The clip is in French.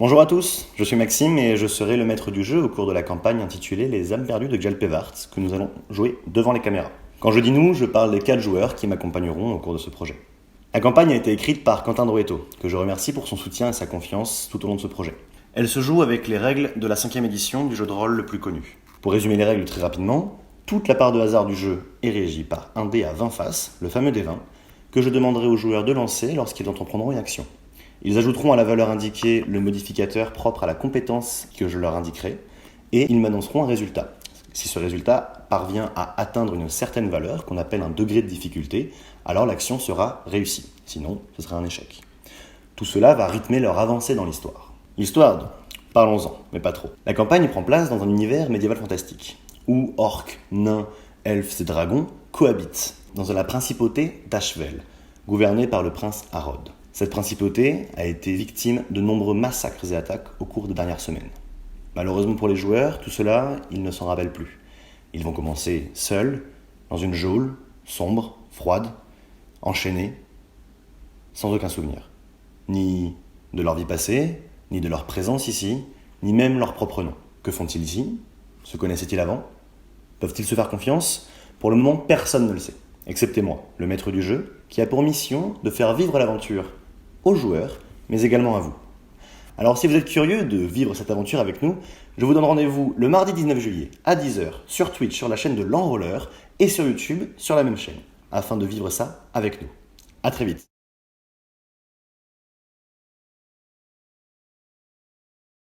Bonjour à tous, je suis Maxime et je serai le maître du jeu au cours de la campagne intitulée Les âmes perdues de Gjalpevart que nous allons jouer devant les caméras. Quand je dis nous, je parle des 4 joueurs qui m'accompagneront au cours de ce projet. La campagne a été écrite par Quentin Droetto, que je remercie pour son soutien et sa confiance tout au long de ce projet. Elle se joue avec les règles de la 5e édition du jeu de rôle le plus connu. Pour résumer les règles très rapidement, toute la part de hasard du jeu est régie par un dé à 20 faces, le fameux dé 20, que je demanderai aux joueurs de lancer lorsqu'ils entreprendront une action. Ils ajouteront à la valeur indiquée le modificateur propre à la compétence que je leur indiquerai et ils m'annonceront un résultat. Si ce résultat parvient à atteindre une certaine valeur, qu'on appelle un degré de difficulté, alors l'action sera réussie. Sinon, ce sera un échec. Tout cela va rythmer leur avancée dans l'histoire. L'histoire, donc, parlons-en, mais pas trop. La campagne prend place dans un univers médiéval fantastique, où orques, nains, elfes et dragons cohabitent dans la principauté d'Ashvel, gouvernée par le prince Harod. Cette principauté a été victime de nombreux massacres et attaques au cours des dernières semaines. Malheureusement pour les joueurs, tout cela, ils ne s'en rappellent plus. Ils vont commencer seuls, dans une geôle, sombre, froide, enchaînés, sans aucun souvenir. Ni de leur vie passée, ni de leur présence ici, ni même leur propre nom. Que font-ils ici? Se connaissaient-ils avant? Peuvent-ils se faire confiance? Pour le moment, personne ne le sait, excepté moi, le maître du jeu, qui a pour mission de faire vivre l'aventure aux joueurs, mais également à vous. Alors si vous êtes curieux de vivre cette aventure avec nous, je vous donne rendez-vous le mardi 19 juillet à 10h sur Twitch sur la chaîne de l'Enrôleur et sur YouTube sur la même chaîne, afin de vivre ça avec nous. À très vite.